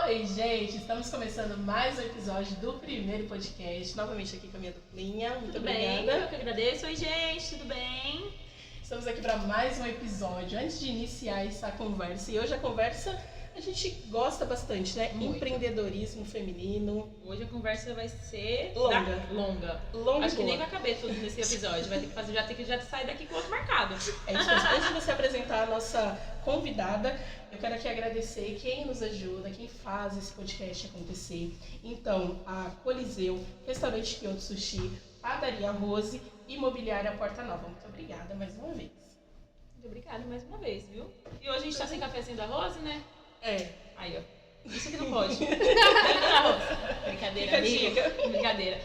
Oi, gente, estamos começando mais um episódio do primeiro podcast. Novamente aqui com a minha duplinha. Muito tudo obrigada. Bem, eu que agradeço. Oi, gente, tudo bem? Estamos aqui para mais um episódio. Antes de iniciar essa conversa, e hoje a conversa a gente gosta bastante, né? Muito. Empreendedorismo feminino. Hoje a conversa vai ser Longa. Acho que nem vai caber tudo nesse episódio. Vai ter que fazer, já sair daqui com outro marcado. É isso mesmo. Antes de você apresentar a nossa convidada, eu quero aqui agradecer quem nos ajuda, quem faz esse podcast acontecer. Então, a Coliseu, Restaurante Kyoto Sushi, Padaria Rose e Imobiliária Porta Nova. Muito obrigada mais uma vez. Muito obrigada mais uma vez, viu? E hoje a gente tá sem cafezinho da Rose, né? É. Aí, ó. Isso aqui não pode. Da Rose. Brincadeira, amiga. Brincadeira.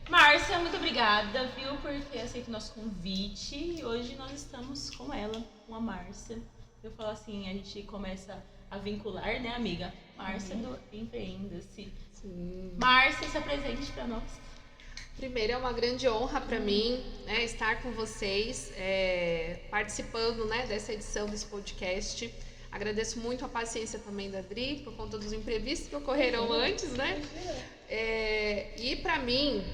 Márcia, muito obrigada, viu, por ter aceito o nosso convite. E hoje nós estamos com ela, com a Márcia. Eu falo assim, a gente começa a vincular, né, amiga? Márcia do Empreenda-se. Sim. Márcia, se apresente para nós. Primeiro, é uma grande honra para mim, né, estar com vocês, participando, né, dessa edição desse podcast. Agradeço muito a paciência também da Dri, por conta dos imprevistos que ocorreram antes, né? E para mim,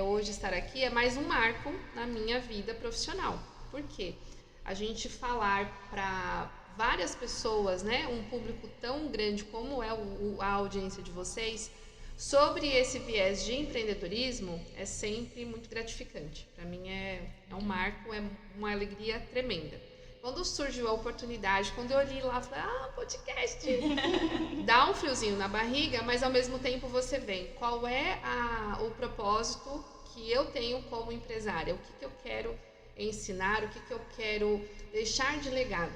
hoje estar aqui é mais um marco na minha vida profissional. Por quê? A gente falar para várias pessoas, né, um público tão grande como é a audiência de vocês, sobre esse viés de empreendedorismo é sempre muito gratificante. Para mim é um marco, é uma alegria tremenda. Quando surgiu a oportunidade, quando eu olhei lá, falei, podcast! Dá um friozinho na barriga, mas ao mesmo tempo você vê qual é o propósito que eu tenho como empresária, o que eu quero ensinar, o que eu quero deixar de legado.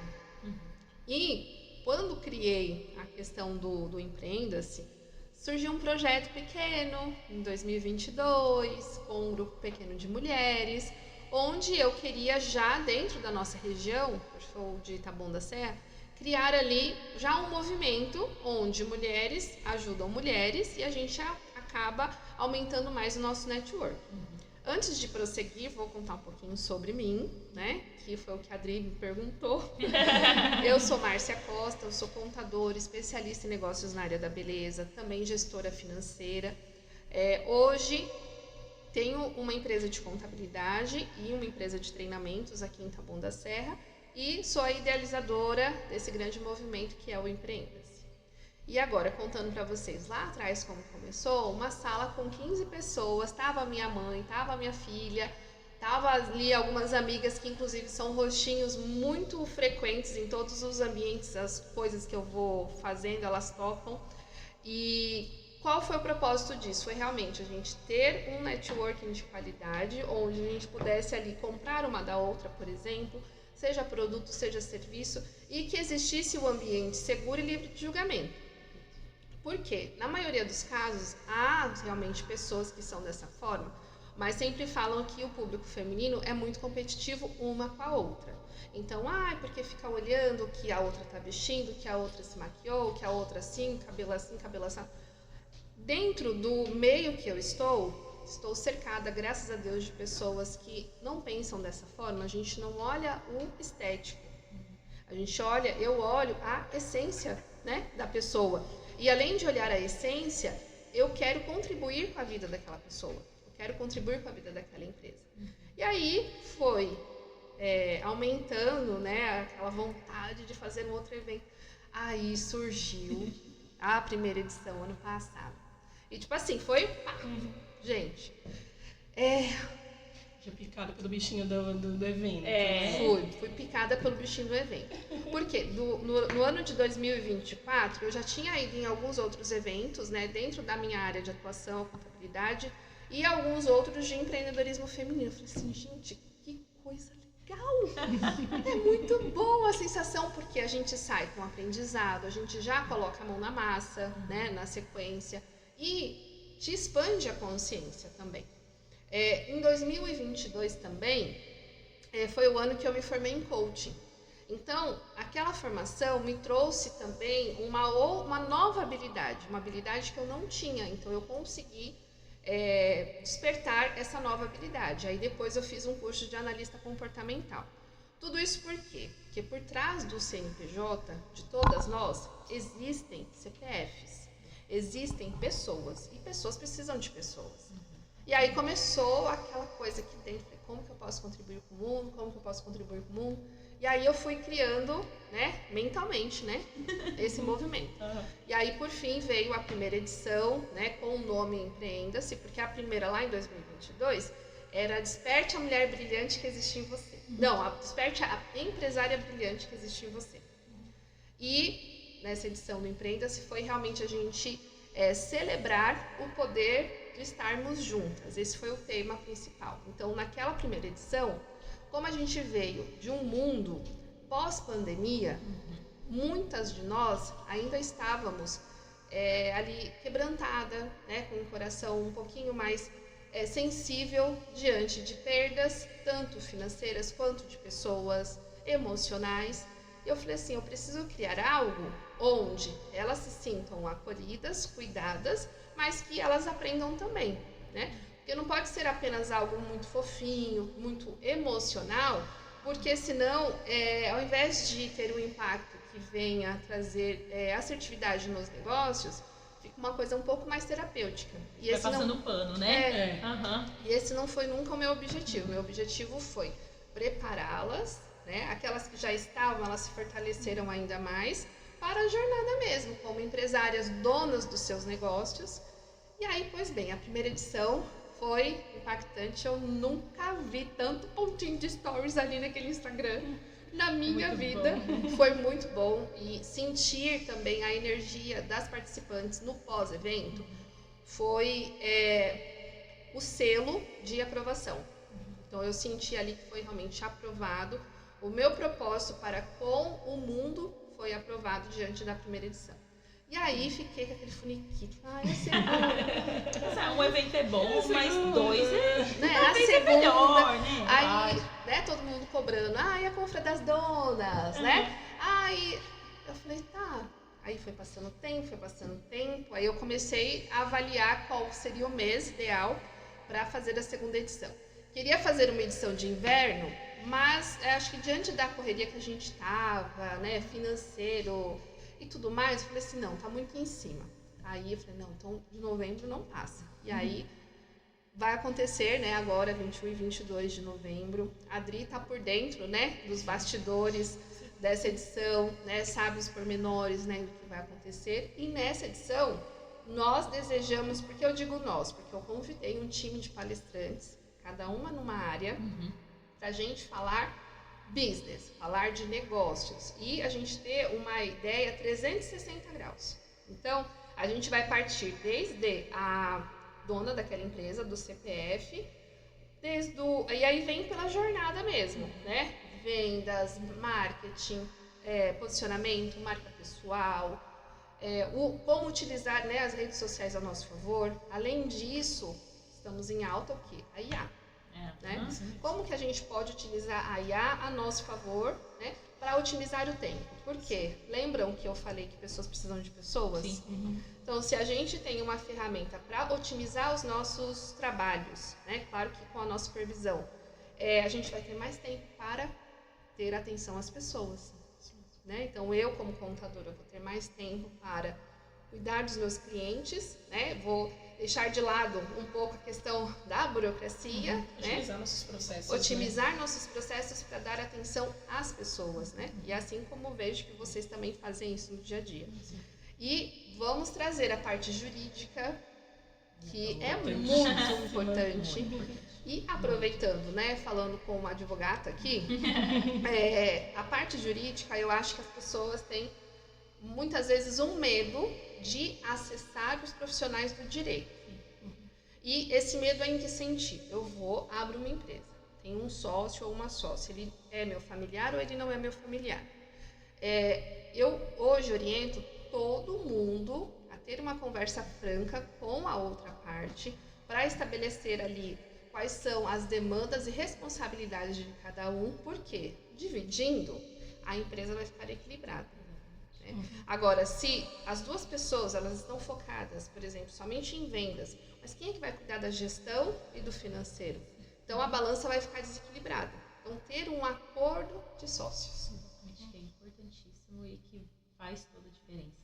E quando criei a questão do Empreenda-se, surgiu um projeto pequeno, em 2022, com um grupo pequeno de mulheres, onde eu queria já, dentro da nossa região, eu sou de Taboão da Serra, criar ali já um movimento onde mulheres ajudam mulheres e a gente acaba aumentando mais o nosso network. Antes de prosseguir, vou contar um pouquinho sobre mim, né? Que foi o que a Adri me perguntou. Eu sou Márcia Costa, eu sou contadora, especialista em negócios na área da beleza, também gestora financeira. Hoje tenho uma empresa de contabilidade e uma empresa de treinamentos aqui em Taboão da Serra e sou a idealizadora desse grande movimento que é o Empreenda-se. E agora, contando para vocês lá atrás como começou, uma sala com 15 pessoas, estava minha mãe, estava minha filha, estava ali algumas amigas que inclusive são rostinhos muito frequentes em todos os ambientes, as coisas que eu vou fazendo, elas topam. E qual foi o propósito disso? Foi realmente a gente ter um networking de qualidade, onde a gente pudesse ali comprar uma da outra, por exemplo, seja produto, seja serviço, e que existisse um ambiente seguro e livre de julgamento. Por quê? Na maioria dos casos, há realmente pessoas que são dessa forma, mas sempre falam que o público feminino é muito competitivo uma com a outra. Então, porque fica olhando o que a outra está vestindo, que a outra se maquiou, que a outra assim, cabelo assim. Dentro do meio que eu estou cercada, graças a Deus, de pessoas que não pensam dessa forma. A gente não olha o estético. Eu olho a essência, né, da pessoa. E além de olhar a essência, eu quero contribuir com a vida daquela pessoa. Eu quero contribuir com a vida daquela empresa. E aí foi aumentando, né, aquela vontade de fazer um outro evento. Aí surgiu a primeira edição ano passado. E tipo assim, foi... Gente, Já picada pelo bichinho do evento. Fui picada pelo bichinho do evento. Por quê? No ano de 2024, eu já tinha ido em alguns outros eventos, né, dentro da minha área de atuação, contabilidade, e alguns outros de empreendedorismo feminino. Eu falei assim, gente, que coisa legal! É muito boa a sensação, porque a gente sai com aprendizado, a gente já coloca a mão na massa, né, na sequência, e te expande a consciência também. Em 2022 também, foi o ano que eu me formei em coaching. Então, aquela formação me trouxe também uma nova habilidade, uma habilidade que eu não tinha. Então, eu consegui despertar essa nova habilidade. Aí depois eu fiz um curso de analista comportamental. Tudo isso por quê? Porque por trás do CNPJ, de todas nós, existem CPFs, existem pessoas, e pessoas precisam de pessoas. E aí começou aquela coisa aqui dentro, como que eu posso contribuir com o mundo, como que eu posso contribuir com o mundo. E aí eu fui criando, né, mentalmente, né, esse movimento. E aí, por fim, veio a primeira edição, né, com o nome Empreenda-se, porque a primeira lá em 2022 era Desperte a Mulher Brilhante que existe em você. Não, Desperte a Empresária Brilhante que existe em você. E nessa edição do Empreenda-se foi realmente a gente celebrar o poder de estarmos juntas. Esse foi o tema principal. Então, naquela primeira edição, como a gente veio de um mundo pós-pandemia, muitas de nós ainda estávamos ali quebrantada, né, com o coração um pouquinho mais sensível diante de perdas, tanto financeiras quanto de pessoas, emocionais. E eu falei assim, eu preciso criar algo onde elas se sintam acolhidas, cuidadas, mas que elas aprendam também, né? Porque não pode ser apenas algo muito fofinho, muito emocional, porque senão, ao invés de ter um impacto que venha a trazer assertividade nos negócios, fica uma coisa um pouco mais terapêutica. E vai passando pano, né? E esse não foi nunca o meu objetivo. Meu objetivo foi prepará-las, né? Aquelas que já estavam, elas se fortaleceram ainda mais para a jornada mesmo, como empresárias donas dos seus negócios. E aí, pois bem, a primeira edição foi impactante. Eu nunca vi tanto pontinho de stories ali naquele Instagram na minha vida. Foi muito bom. E sentir também a energia das participantes no pós-evento foi o selo de aprovação. Então eu senti ali que foi realmente aprovado. O meu propósito para com o mundo foi aprovado diante da primeira edição. E aí fiquei com aquele funiquito. Ai, a segunda. Um evento é bom, mas dois né? A segunda. É melhor, né? Aí, né, todo mundo cobrando. Ai, a confra das donas, né? Aí eu falei, tá. Aí foi passando tempo. Aí eu comecei a avaliar qual seria o mês ideal para fazer a segunda edição. Queria fazer uma edição de inverno, mas acho que diante da correria que a gente estava, né, financeiro e tudo mais, eu falei assim, não, tá muito em cima. Aí eu falei, não, então de novembro não passa. E aí vai acontecer, né, agora 21 e 22 de novembro. A Adri tá por dentro, né, dos bastidores dessa edição, né, sabe os pormenores, né, do que vai acontecer. E nessa edição, nós desejamos, porque eu digo nós, porque eu convidei um time de palestrantes, cada uma numa área, pra gente falar business, falar de negócios e a gente ter uma ideia 360 graus. Então, a gente vai partir desde a dona daquela empresa, do CPF, e aí vem pela jornada mesmo, né? Vendas, marketing, posicionamento, marca pessoal, como utilizar, né, as redes sociais a nosso favor. Além disso, estamos em alta o quê? A IA. Né? Como que a gente pode utilizar a IA a nosso favor, né, para otimizar o tempo? Por quê? Lembram que eu falei que pessoas precisam de pessoas? Sim. Então, se a gente tem uma ferramenta para otimizar os nossos trabalhos, né, claro que com a nossa supervisão, a gente vai ter mais tempo para ter atenção às pessoas. Né? Então, eu como contadora vou ter mais tempo para cuidar dos meus clientes, né? Vou deixar de lado um pouco a questão da burocracia, Otimizar né? nossos processos. Otimizar nossos processos para dar atenção às pessoas, né? E assim como vejo que vocês também fazem isso no dia a dia. E vamos trazer a parte jurídica, que é muito importante. E aproveitando, né, falando com uma advogata aqui, a parte jurídica, eu acho que as pessoas têm muitas vezes um medo de acessar os profissionais do direito. E esse medo é em que sentido? Eu abro uma empresa, tenho um sócio ou uma sócia, ele é meu familiar ou ele não é meu familiar. Eu hoje oriento todo mundo a ter uma conversa franca com a outra parte para estabelecer ali quais são as demandas e responsabilidades de cada um, porque dividindo, a empresa vai ficar equilibrada. Né? Agora, se as duas pessoas elas estão focadas, por exemplo, somente em vendas, mas quem é que vai cuidar da gestão e do financeiro? Então, a balança vai ficar desequilibrada. Então, ter um acordo de sócios. É importantíssimo e que faz toda a diferença. diferença.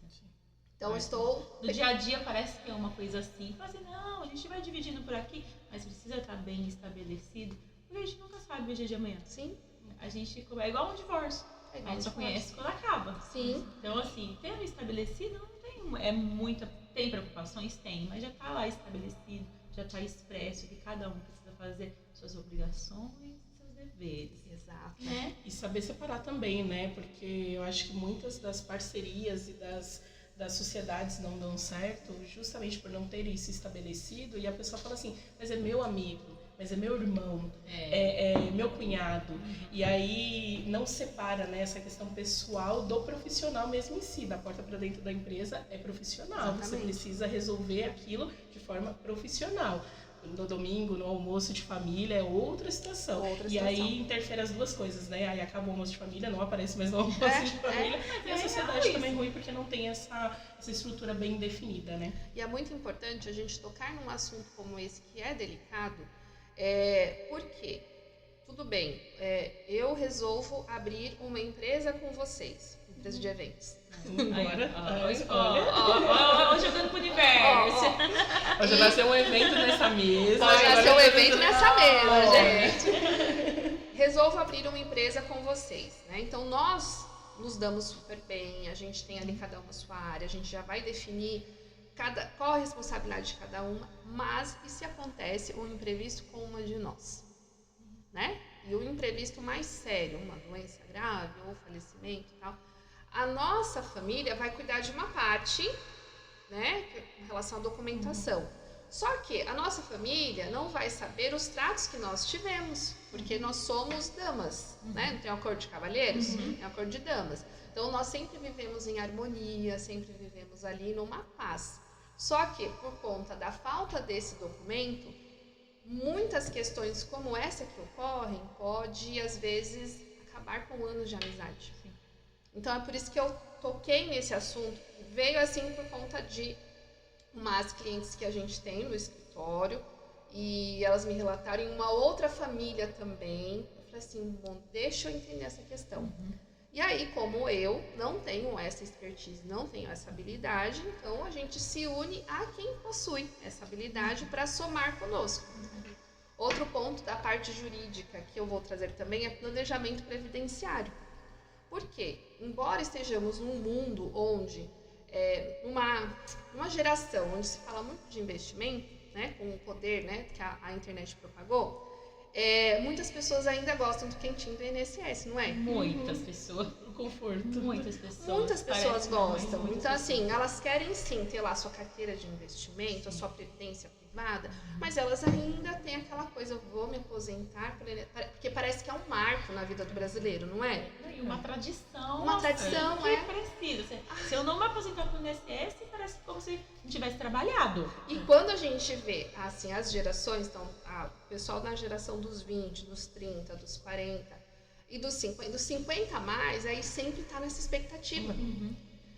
Então, eu estou... No dia a dia parece que é uma coisa assim. Fala assim, não, a gente vai dividindo por aqui, mas precisa estar bem estabelecido, porque a gente nunca sabe o dia de amanhã. Sim. A gente é igual um divórcio. A gente só conhece quando acaba. Sim. Então, assim, tendo estabelecido, não tem tem preocupações? Tem, mas já está lá estabelecido, já está expresso que cada um precisa fazer suas obrigações e seus deveres. Exato. Né? E saber separar também, né? Porque eu acho que muitas das parcerias e das sociedades não dão certo justamente por não ter isso estabelecido, e a pessoa fala assim, mas é meu amigo, mas é meu irmão, é meu cunhado. E aí não separa, né, essa questão pessoal do profissional mesmo em si. Da porta para dentro da empresa é profissional. Exatamente. Você precisa resolver aquilo de forma profissional. No domingo, no almoço de família, é outra situação. E aí interfere as duas coisas, né? Aí acaba o almoço de família, não aparece mais no almoço de família. E a sociedade também é ruim porque não tem essa estrutura bem definida, né? E é muito importante a gente tocar num assunto como esse, que é delicado, porque, tudo bem, eu resolvo abrir uma empresa com vocês, empresa de eventos. Ó, jogando pro universo. Hoje vai ser um evento nessa mesa. Vai ser um evento nessa mesa, gente. Resolvo abrir uma empresa com vocês, né? Então, nós nos damos super bem, a gente tem ali cada uma a sua área, a gente já vai definir qual a responsabilidade de cada uma, mas e se acontece um imprevisto com uma de nós, né? E o imprevisto mais sério, uma doença grave ou falecimento e tal, a nossa família vai cuidar de uma parte, né, em relação à documentação. Só que a nossa família não vai saber os tratos que nós tivemos, porque nós somos damas, né? Não tem um acordo de cavalheiros, tem um acordo de damas. Então, nós sempre vivemos em harmonia, sempre vivemos ali numa paz. Só que, por conta da falta desse documento, muitas questões como essa que ocorrem pode, às vezes, acabar com anos de amizade. Sim. Então, é por isso que eu toquei nesse assunto. Veio assim por conta de umas clientes que a gente tem no escritório e elas me relataram em uma outra família também. Eu falei assim, bom, deixa eu entender essa questão. E aí, como eu não tenho essa expertise, não tenho essa habilidade, então a gente se une a quem possui essa habilidade para somar conosco. Outro ponto da parte jurídica que eu vou trazer também é planejamento previdenciário. Por quê? Embora estejamos num mundo onde, numa geração onde se fala muito de investimento, né, com o poder, né, que a internet propagou, muitas pessoas ainda gostam do quentinho do INSS, não é? Muitas pessoas. O conforto. Muitas pessoas. Muitas pessoas gostam. Muitas Então, pessoas. assim, elas querem sim ter lá a sua carteira de investimento, a sua previdência privada, mas elas ainda têm aquela coisa, eu vou me aposentar, porque parece que é um marco na vida do brasileiro, não é? E uma tradição. Uma tradição, que precisa. Se eu não me aposentar pro INSS, parece como se não tivesse trabalhado. E quando a gente vê, assim, as gerações, então, o pessoal na geração dos 20, dos 30, dos 40 e dos 50 a mais, aí sempre tá nessa expectativa.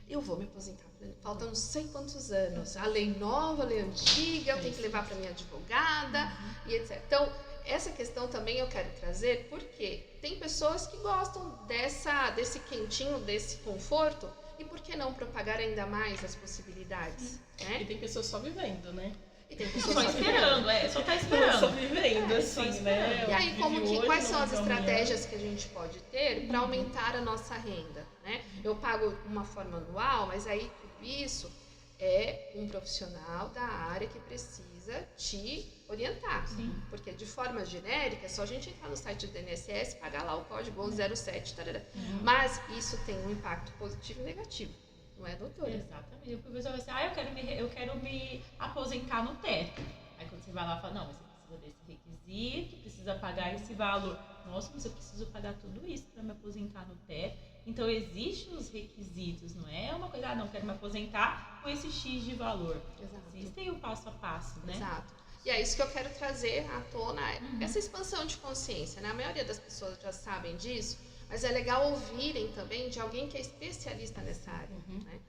Eu vou me aposentar, faltam não sei quantos anos, a lei nova, a lei antiga, eu tenho que levar para minha advogada e etc. Então, essa questão também eu quero trazer porque tem pessoas que gostam desse quentinho, desse conforto, e por que não propagar ainda mais as possibilidades? Né? E tem pessoas só vivendo, né? E tem pessoas Só esperando, só tá esperando. Só vivendo, assim, né? E aí, quais são as não estratégias que a gente pode ter para aumentar a nossa renda? Né? Eu pago uma forma anual, mas aí tudo isso é um profissional da área que precisa te orientar. Sim. Porque de forma genérica, é só a gente entrar no site do INSS, pagar lá o código 1107, tarará. Mas isso tem um impacto positivo e negativo. Não é, doutora? Exatamente. O professor vai dizer, eu quero me aposentar no teto. Aí quando você vai lá, fala, não, mas você precisa desse requisito, precisa pagar esse valor. Nossa, mas eu preciso pagar tudo isso para me aposentar no teto. Então, existem os requisitos, não é uma coisa, não, quero me aposentar com esse X de valor. Exato. Existem o passo a passo, né? Exato. E é isso que eu quero trazer à tona, essa expansão de consciência, né? A maioria das pessoas já sabem disso, mas é legal ouvirem também de alguém que é especialista nessa área, né?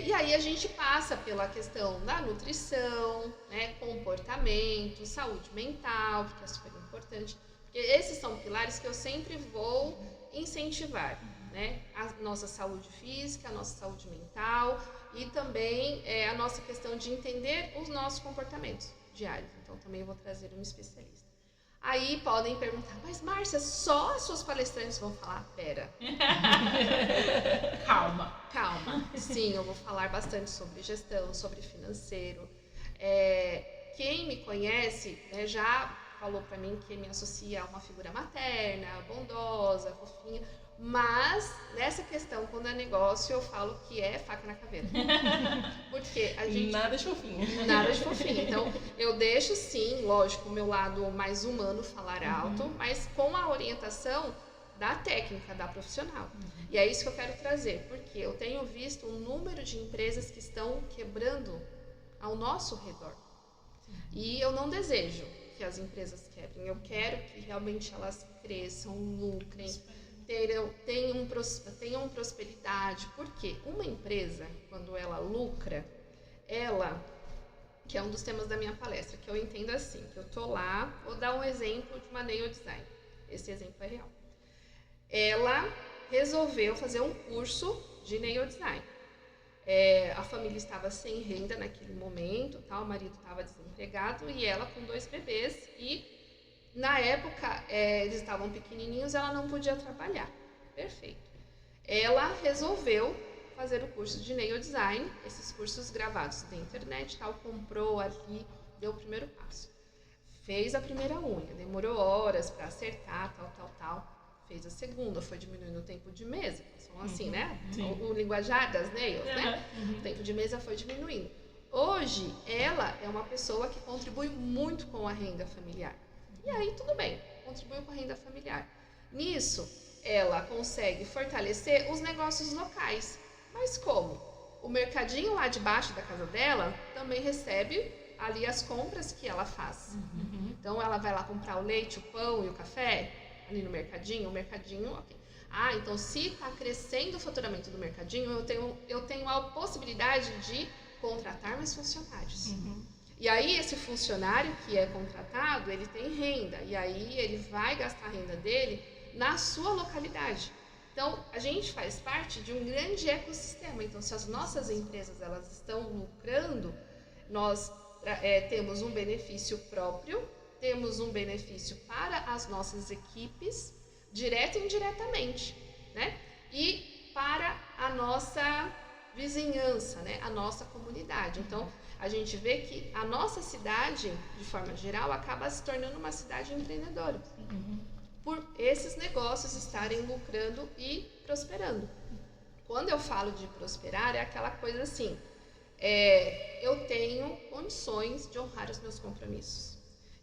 E aí a gente passa pela questão da nutrição, né, comportamento, saúde mental, que é super importante, porque esses são pilares que eu sempre vou incentivar. né, a nossa saúde física, a nossa saúde mental e também a nossa questão de entender os nossos comportamentos diários. Então também vou trazer um especialista. Aí podem perguntar, mas Márcia, só as suas palestrantes vão falar? Pera. Calma. Sim, eu vou falar bastante sobre gestão, sobre financeiro. Quem me conhece, né, já falou pra mim que me associa a uma figura materna, bondosa, fofinha. Mas nessa questão, quando é negócio, eu falo que é faca na caveira. Porque a gente... Nada de fofinho. Nada de fofinho. Então, eu deixo sim, lógico, o meu lado mais humano falar alto, mas com a orientação da técnica, da profissional. E é isso que eu quero trazer, porque eu tenho visto um número de empresas que estão quebrando ao nosso redor. E eu não desejo que as empresas quebrem. Eu quero que realmente elas cresçam, lucrem, tenham prosperidade. Porque uma empresa, quando ela lucra, que é um dos temas da minha palestra, que eu entendo assim, que eu tô lá, vou dar um exemplo de uma nail design. Esse exemplo é real. Ela resolveu fazer um curso de nail design. A família estava sem renda naquele momento, o marido estava desempregado e ela com 2 bebês e na época eles estavam pequenininhos, ela não podia trabalhar. Perfeito. Ela resolveu fazer o curso de nail design, esses cursos gravados na internet, comprou ali, deu o primeiro passo. Fez a primeira unha, demorou horas para acertar, tal. Fez a segunda, foi diminuindo o tempo de mesa, são assim, né? O linguajar das nails, né? O tempo de mesa foi diminuindo. Hoje, ela é uma pessoa que contribui muito com a renda familiar. E aí, tudo bem, contribui com a renda familiar. Nisso, ela consegue fortalecer os negócios locais. Mas como? O mercadinho lá debaixo da casa dela também recebe ali as compras que ela faz. Então, ela vai lá comprar o leite, o pão e o café ali no mercadinho, ok. Então se está crescendo o faturamento do mercadinho, eu tenho a possibilidade de contratar mais funcionários. E aí esse funcionário que é contratado, ele tem renda, e aí ele vai gastar a renda dele na sua localidade. Então, a gente faz parte de um grande ecossistema. Então, se as nossas empresas elas estão lucrando, nós temos um benefício próprio, temos um benefício para as nossas equipes, direto e indiretamente, né? E para a nossa vizinhança, né? A nossa comunidade. Então, a gente vê que a nossa cidade, de forma geral, acaba se tornando uma cidade empreendedora. Por esses negócios estarem lucrando e prosperando. Quando eu falo de prosperar, é aquela coisa assim, eu tenho condições de honrar os meus compromissos.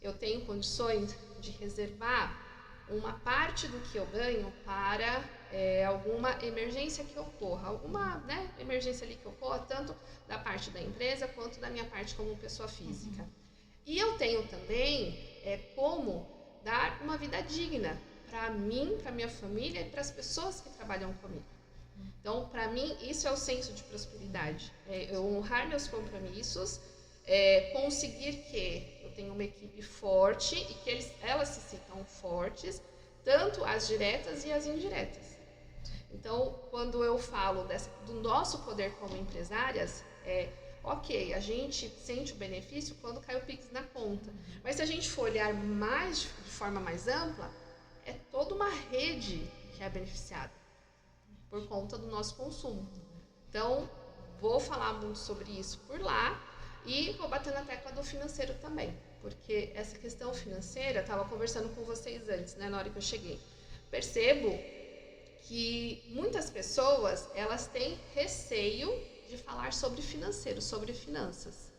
Eu tenho condições de reservar uma parte do que eu ganho para alguma emergência que ocorra, alguma emergência ali que ocorra, tanto da parte da empresa quanto da minha parte como pessoa física. E eu tenho também como dar uma vida digna para mim, para minha família e para as pessoas que trabalham comigo. Então, para mim, isso é o senso de prosperidade. Eu honrar meus compromissos, conseguir que eu tenho uma equipe forte e que elas se sintam fortes, tanto as diretas e as indiretas. Então, quando eu falo do nosso poder como empresárias, ok, a gente sente o benefício quando cai o Pix na conta. Mas se a gente for olhar de forma mais ampla, é toda uma rede que é beneficiada por conta do nosso consumo. Então, vou falar muito sobre isso por lá e vou bater na tecla do financeiro também. Porque essa questão financeira, estava conversando com vocês antes, né, na hora que eu cheguei. Percebo que muitas pessoas, elas têm receio de falar sobre financeiro, sobre finanças,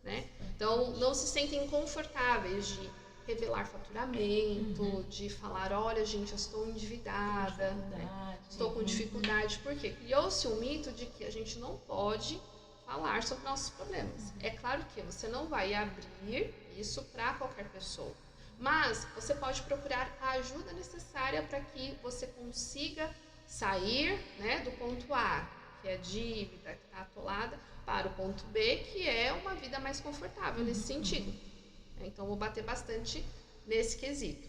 né? Então, não se sentem confortáveis de revelar faturamento, de falar, olha, gente, eu estou endividada, né? Estou com dificuldade. Por quê? Criou-se um mito de que a gente não pode falar sobre nossos problemas. É claro que você não vai abrir isso para qualquer pessoa, mas você pode procurar a ajuda necessária para que você consiga sair, né, do ponto A, que é dívida, que está atolada, para o ponto B, que é uma vida mais confortável nesse sentido. Então, vou bater bastante nesse quesito.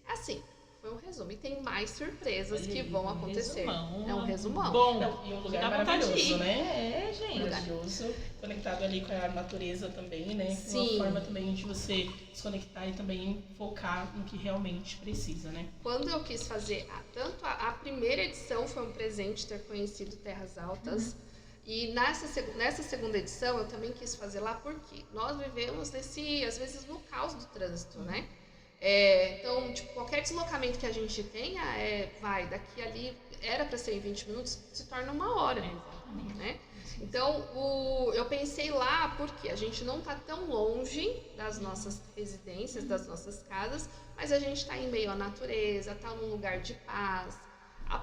Assim, foi um resumo. E tem mais surpresas que vão acontecer. Resumão, é um resumão. Bom, Não, e um lugar dá vontade de maravilhoso, ir. né? É, gente. Maravilhoso, conectado ali com a natureza também, né? Sim. Uma forma também de você se conectar e também focar no que realmente precisa, né? Quando eu quis fazer, tanto a primeira edição foi um presente ter conhecido Terras Altas, e nessa segunda edição eu também quis fazer lá porque nós vivemos às vezes, no caos do trânsito, né? Então, tipo, qualquer deslocamento que a gente tenha, daqui ali, era para ser em 20 minutos, se torna 1 hora, né? Então, eu pensei lá porque a gente não está tão longe das nossas residências, das nossas casas, mas a gente está em meio à natureza, está num lugar de paz. A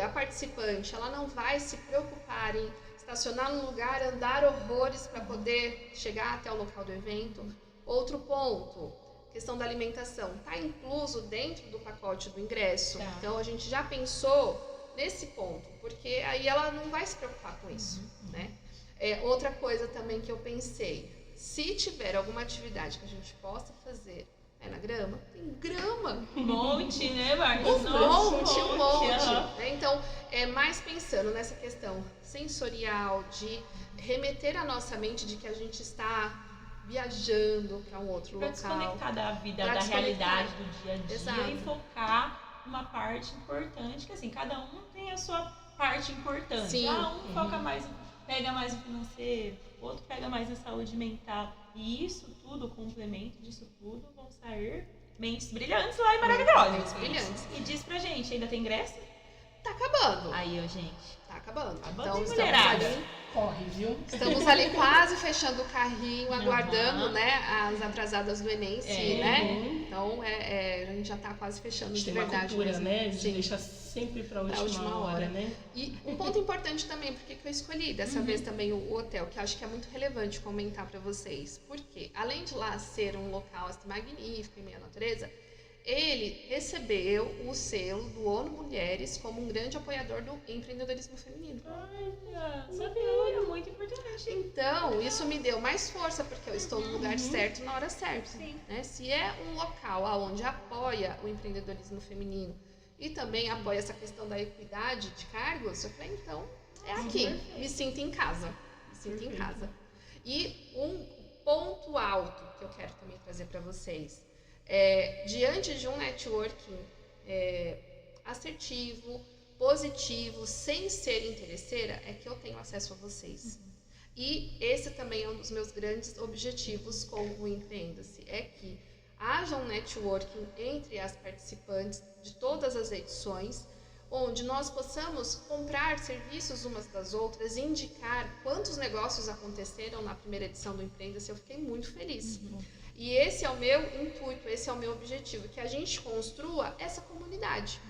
participante, ela não vai se preocupar em estacionar num lugar, andar horrores para poder chegar até o local do evento. Outro ponto, questão da alimentação, está incluso dentro do pacote do ingresso. Tá. Então, a gente já pensou nesse ponto, porque aí ela não vai se preocupar com isso, né? Outra coisa também que eu pensei, se tiver alguma atividade que a gente possa fazer na grama, tem grama. Um monte, né, Marcos? Um monte. Aham. Né? Então, mais pensando nessa questão sensorial, de remeter a nossa mente de que a gente está viajando para um outro Pra local. desconectar da vida, Pra da desconectar. realidade do dia a dia. Exato. E focar uma parte importante, que assim, cada um tem a sua parte importante. Sim. Um foca mais, pega mais no financeiro, outro pega mais na saúde mental. E isso tudo, o complemento disso tudo, vão sair mentes brilhantes lá e maravilhosas. Mentes brilhantes. E diz pra gente, ainda tem ingresso? Tá acabando. Aí, ó, gente. Tá acabando. Acabando, Então, hein, estamos mulherada? ali, Corre, viu? estamos ali quase fechando o carrinho, aguardando, Uhum. né, as atrasadas do Enem, né? Então, a gente já tá quase fechando A gente de tem uma verdade cultura, mesmo. né? De Sim. deixar sempre pra última, última hora, hora. né? E um ponto importante também, porque que eu escolhi dessa vez também o hotel, que eu acho que é muito relevante comentar para vocês. Porque, além de lá ser um local assim, magnífico, em meio à natureza, ele recebeu o selo do ONU Mulheres como um grande apoiador do empreendedorismo feminino. Olha, sabia, muito importante. Então, isso me deu mais força, porque eu estou no lugar certo na hora certa. Sim. Né? Se é um local onde apoia o empreendedorismo feminino e também apoia essa questão da equidade de cargos, eu falei, então, é aqui. Perfeito. Me sinto em casa. Me sinto em Perfeito. casa. E um ponto alto que eu quero também trazer para vocês. Diante de um networking assertivo, positivo, sem ser interesseira, é que eu tenho acesso a vocês. E esse também é um dos meus grandes objetivos com o Empreenda-se, é que haja um networking entre as participantes de todas as edições, onde nós possamos comprar serviços umas das outras, indicar quantos negócios aconteceram na primeira edição do Empreenda-se. Eu fiquei muito feliz. E esse é o meu intuito, esse é o meu objetivo, que a gente construa essa comunidade.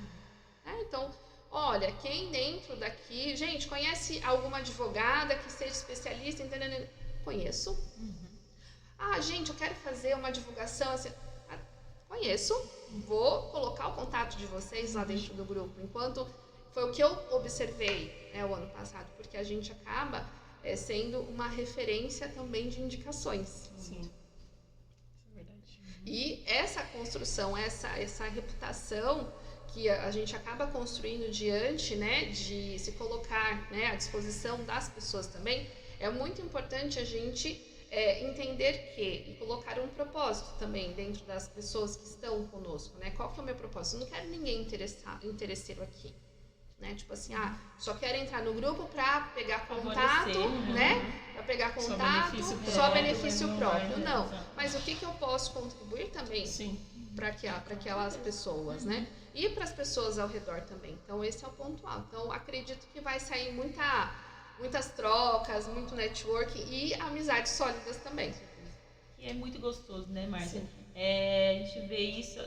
Então, olha, quem dentro daqui... Gente, conhece alguma advogada que seja especialista em... Conheço. Gente, eu quero fazer uma divulgação assim... Conheço. Vou colocar o contato de vocês lá dentro do grupo. Enquanto foi o que eu observei o ano passado, porque a gente acaba sendo uma referência também de indicações. Sim. E essa construção, essa reputação que a gente acaba construindo diante, né, de se colocar, né, à disposição das pessoas também, é muito importante a gente entender e colocar um propósito também dentro das pessoas que estão conosco, né? Qual que é o meu propósito? Eu não quero ninguém interesseiro aqui, né? Tipo assim, só quero entrar no grupo para pegar contato, né? Para pegar contato, só benefício próprio. Não, mas o que eu posso contribuir também para aquelas pessoas, né? E para as pessoas ao redor também. Então, esse é o ponto alto. Então, acredito que vai sair muitas trocas, muito network e amizades sólidas também. E é muito gostoso, né, Márcia? A gente vê isso,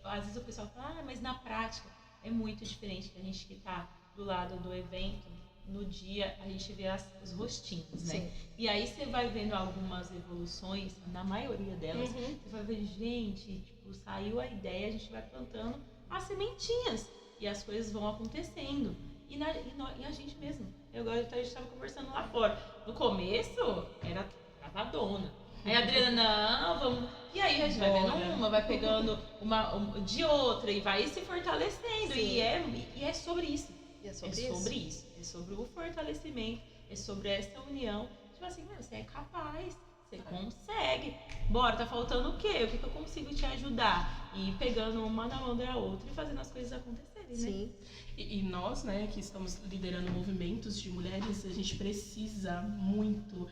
às vezes o pessoal fala, mas na prática é muito diferente da gente que está do lado do evento. No dia a gente vê os rostinhos, né? Sim. E aí você vai vendo algumas evoluções, na maioria delas, você vai ver, gente, tipo, saiu a ideia, a gente vai plantando as sementinhas e as coisas vão acontecendo. E a gente mesmo. A gente estava conversando lá fora. No começo, era travadona. Aí a Adriana, não, vamos E aí a gente vai vendo uma, vai pegando uma de outra e vai se fortalecendo. E é sobre isso. É sobre isso. É sobre o fortalecimento, é sobre essa união. Tipo assim, você é capaz, você consegue. Bora, tá faltando o quê? O que eu consigo te ajudar? E pegando uma na mão da outra e fazendo as coisas acontecerem, né? Sim. E nós, né, que estamos liderando movimentos de mulheres, a gente precisa muito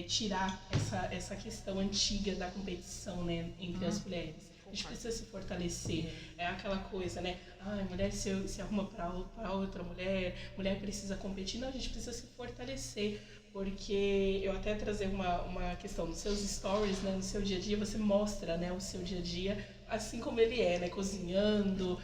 tirar essa questão antiga da competição, né, entre as mulheres. A gente precisa se fortalecer. É aquela coisa, né? Ai, mulher se arruma pra outra mulher, mulher precisa competir. Não, a gente precisa se fortalecer. Porque eu até trazer uma questão nos seus stories, né, no seu dia a dia, você mostra, né, o seu dia a dia assim como ele é, né, cozinhando.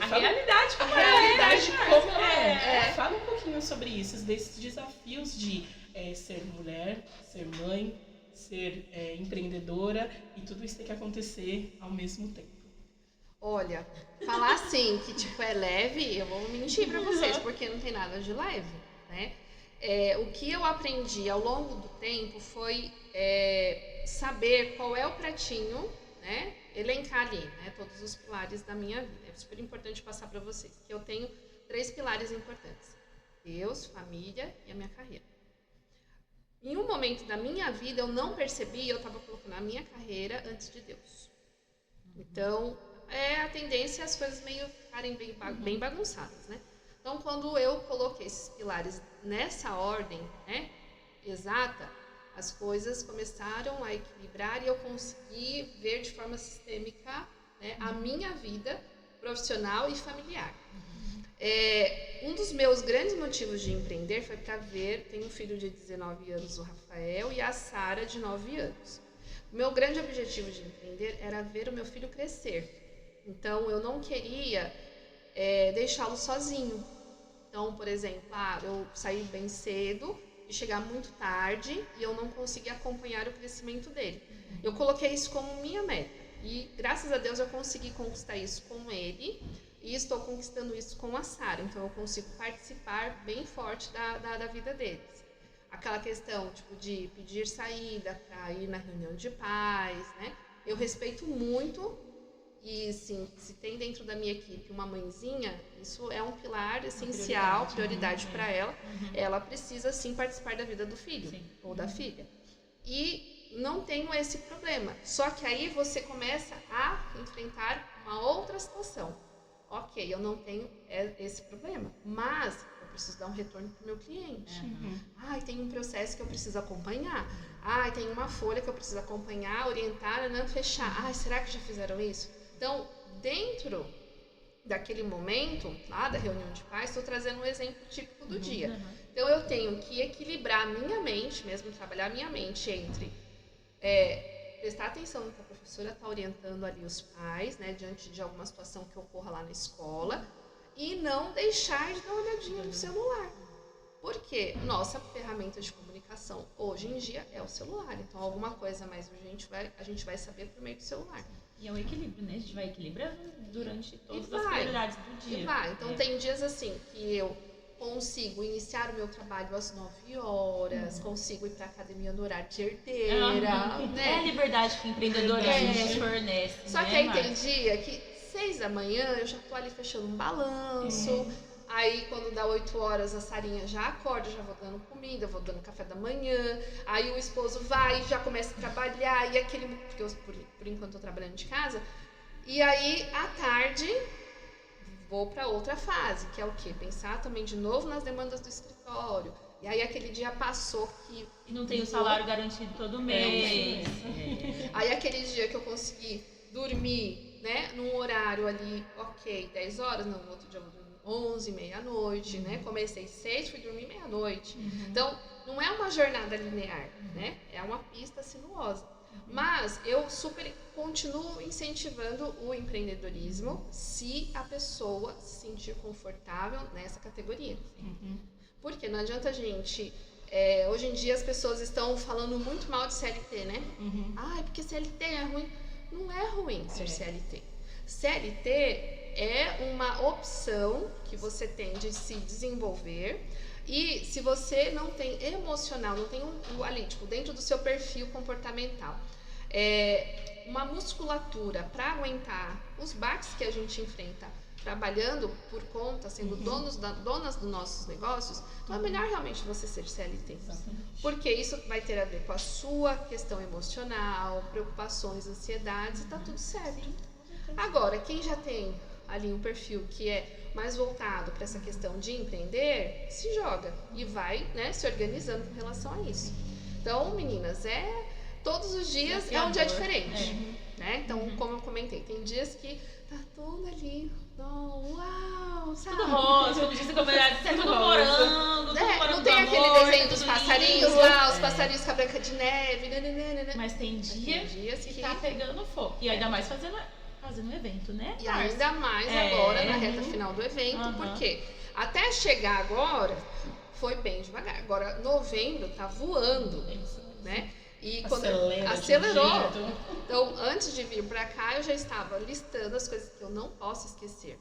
A realidade como é. Fala um pouquinho sobre isso, desses desafios de ser mulher, ser mãe, ser empreendedora, e tudo isso tem que acontecer ao mesmo tempo. Olha, falar assim que tipo é leve, eu vou mentir pra vocês, porque não tem nada de leve, né? O que eu aprendi ao longo do tempo foi saber qual é o pratinho, né? Elencar ali, né? Todos os pilares da minha vida. É super importante passar para vocês que eu tenho 3 pilares importantes: Deus, família e a minha carreira. Em um momento da minha vida eu não percebi, eu estava colocando a minha carreira antes de Deus. Então, a tendência é as coisas meio ficarem bem bagunçadas, né? Então, quando eu coloquei esses pilares nessa ordem, né, exata, as coisas começaram a equilibrar e eu consegui ver de forma sistêmica, né, a minha vida profissional e familiar. Um dos meus grandes motivos de empreender foi para ver, tenho um filho de 19 anos, o Rafael, e a Sara, de 9 anos. O meu grande objetivo de empreender era ver o meu filho crescer. Então, eu não queria deixá-lo sozinho. Então, por exemplo, eu saí bem cedo e chegar muito tarde e eu não consegui acompanhar o crescimento dele. Eu coloquei isso como minha meta e, graças a Deus, eu consegui conquistar isso com ele e estou conquistando isso com a Sara. Então, eu consigo participar bem forte da vida deles. Aquela questão tipo, de pedir saída para ir na reunião de pais, né? Eu respeito muito. E, sim, se tem dentro da minha equipe uma mãezinha, isso é um pilar essencial, prioridade para ela. Ela precisa, sim, participar da vida do filho ou da filha. E não tenho esse problema. Só que aí você começa a enfrentar uma outra situação. Ok, eu não tenho esse problema, mas eu preciso dar um retorno para o meu cliente. Tem um processo que eu preciso acompanhar. Tem uma folha que eu preciso acompanhar, orientar, não fechar. Será que já fizeram isso? Então, dentro daquele momento, lá da reunião de pais, estou trazendo um exemplo típico do dia. Então, eu tenho que equilibrar a minha mente, mesmo trabalhar a minha mente entre prestar atenção no que a professora está orientando ali os pais, né, diante de alguma situação que ocorra lá na escola, e não deixar de dar uma olhadinha no celular. Porque nossa ferramenta de comunicação hoje em dia é o celular. Então, alguma coisa mais urgente a gente vai saber por meio do celular. E é um equilíbrio, né? A gente vai equilibrando durante todas as prioridades do dia. Então, tem dias assim que eu consigo iniciar o meu trabalho às 9 horas, consigo ir para a academia no horário de herdeira. Né? É a liberdade que o empreendedorismo nos fornece. Só que aí tem dia que 6 da manhã eu já tô ali fechando um balanço. Aí, quando dá 8 horas, a Sarinha já acorda, já vou dando comida, vou dando café da manhã. Aí o esposo vai, já começa a trabalhar. E aquele... Porque eu, por enquanto, tô trabalhando de casa. E aí, à tarde, vou para outra fase, que é o quê? Pensar também de novo nas demandas do escritório. E aí, aquele dia passou que... E não tem o salário garantido todo mês. Aí, aquele dia que eu consegui dormir, né, num horário ali, ok, 10 horas, não, no outro dia eu vou dormir 11, meia-noite, né? Comecei 6, fui dormir meia-noite. Então, não é uma jornada linear, né? É uma pista sinuosa. Mas eu super continuo incentivando o empreendedorismo se a pessoa se sentir confortável nessa categoria. Porque não adianta a gente... hoje em dia as pessoas estão falando muito mal de CLT, né? Porque CLT é ruim. Não é ruim ser CLT. CLT é uma opção que você tem de se desenvolver e se você não tem emocional, não tem ali, tipo, dentro do seu perfil comportamental, uma musculatura para aguentar os baques que a gente enfrenta trabalhando por conta, sendo donas dos nossos negócios, então é melhor realmente você ser CLT. Porque isso vai ter a ver com a sua questão emocional, preocupações, ansiedades, e tá tudo certo. Agora, quem já tem ali um perfil que é mais voltado para essa questão de empreender, se joga e vai, né, se organizando com relação a isso. Então, meninas, todos os dias é um dia diferente. Né? Então, como eu comentei, tem dias que tá tudo ali, uau, sabe? Tudo rosa, como disse a comunidade, tudo morango, tudo morango. Não tem aquele desenho dos passarinhos lá, os passarinhos com a Branca de Neve, Mas tem dias que tá pegando fogo. E ainda mais fazendo um evento, né? E ainda mais agora, na reta final do evento, porque até chegar agora, foi bem devagar. Agora, novembro tá voando, né? E quando acelerou, então antes de vir pra cá eu já estava listando as coisas que eu não posso esquecer.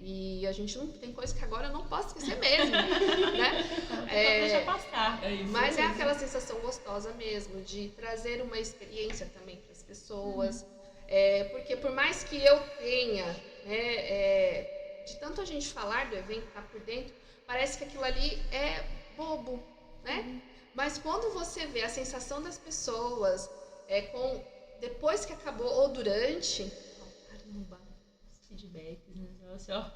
E a gente não tem coisa que agora eu não posso esquecer mesmo, né? Deixa passar. Mas é aquela sensação gostosa mesmo de trazer uma experiência também para as pessoas, porque por mais que eu tenha, de tanto a gente falar do evento, tá por dentro, parece que aquilo ali é bobo, né? Mas quando você vê a sensação das pessoas depois que acabou ou durante, caramba, os feedbacks, né? Só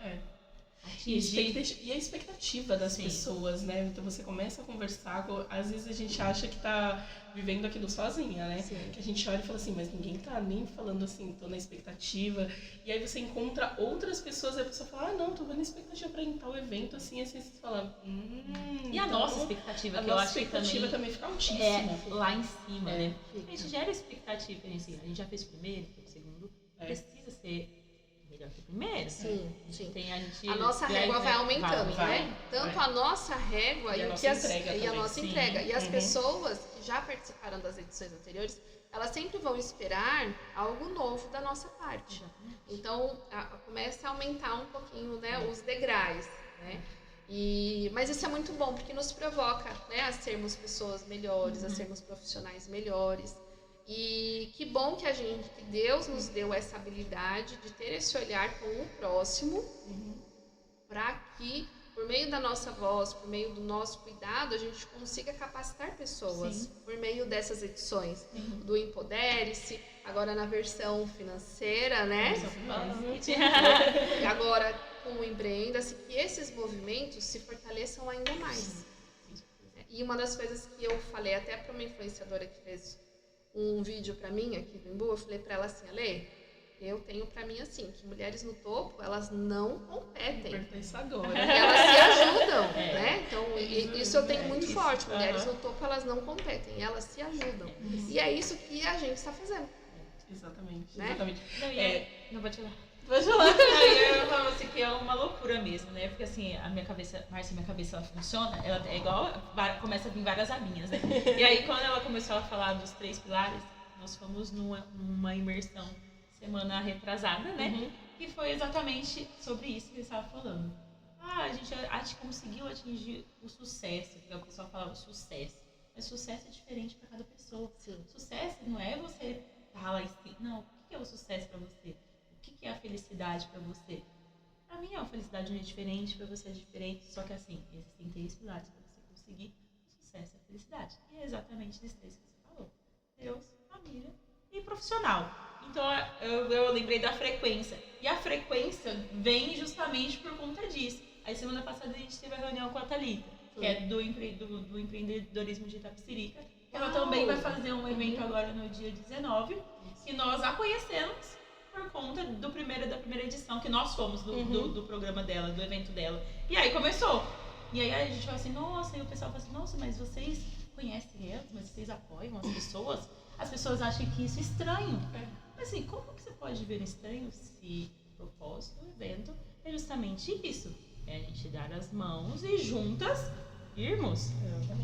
E a expectativa das pessoas, né? Então você começa a conversar, às vezes a gente acha que tá vivendo aquilo sozinha, né? Sim. Que a gente olha e fala assim, mas ninguém tá nem falando assim, tô na expectativa. E aí você encontra outras pessoas e a pessoa fala, não, tô na expectativa pra ir em tal evento, assim, você fala, E a nossa expectativa, que eu acho que também fica altíssima. Lá em cima, né? A gente gera expectativa, a gente já fez o primeiro, o segundo, precisa ser melhor que o primeiro. Sim. A nossa régua vai aumentando, né? Tanto a nossa régua e a nossa entrega. E as pessoas que já participaram das edições anteriores, elas sempre vão esperar algo novo da nossa parte. Então, começa a aumentar um pouquinho, né, os degraus, né? Mas isso é muito bom, porque nos provoca, né, a sermos pessoas melhores, a sermos profissionais melhores. E que bom que Deus nos deu essa habilidade de ter esse olhar com o próximo, para que, por meio da nossa voz, por meio do nosso cuidado, a gente consiga capacitar pessoas por meio dessas edições do Empodere-se, agora na versão financeira, né? E agora com o Empreenda-se, que esses movimentos se fortaleçam ainda mais. E uma das coisas que eu falei até para uma influenciadora que fez um vídeo pra mim aqui do Embu, eu falei pra ela assim, Ale, eu tenho pra mim assim, que mulheres no topo, elas não competem. Elas se ajudam, né? Então, isso eu tenho muito forte. Mulheres no topo, elas não competem, elas se ajudam. E é isso que a gente está fazendo. Exatamente. Né? Não pode falar. Pode falar. Eu falo assim que é uma loucura mesmo, né? Porque assim, minha cabeça ela funciona, ela é igual, começa a vir várias abinhas, né? E aí quando ela começou a falar dos 3 pilares, nós fomos numa imersão semana retrasada, né? Que foi exatamente sobre isso que ele estava falando. A gente conseguiu atingir o sucesso, porque o pessoal falava sucesso. Mas sucesso é diferente para cada pessoa. Sim. Sucesso não é você estar lá em cima. Não, o que é o sucesso para você? O que é a felicidade para você? Pra mim, a felicidade é diferente, pra você é diferente. Só que assim, existem 3 pilares para você conseguir o sucesso e a felicidade. E é exatamente esses 3 que você falou. Deus, família e profissional. Então, eu lembrei da frequência. E a frequência vem justamente por conta disso. Aí, semana passada, a gente teve a reunião com a Thalita, que é do empreendedorismo de Itapecerica. Ela também vai fazer um evento agora no dia 19, que nós a conhecemos por conta da primeira edição, que nós fomos do programa dela, do evento dela. E aí começou. E aí a gente fala assim, nossa, e o pessoal fala assim, nossa, mas vocês conhecem elas, mas vocês apoiam as pessoas? As pessoas acham que isso é estranho. Mas assim, como que você pode ver estranho se o propósito do evento é justamente isso? É a gente dar as mãos e juntas irmos.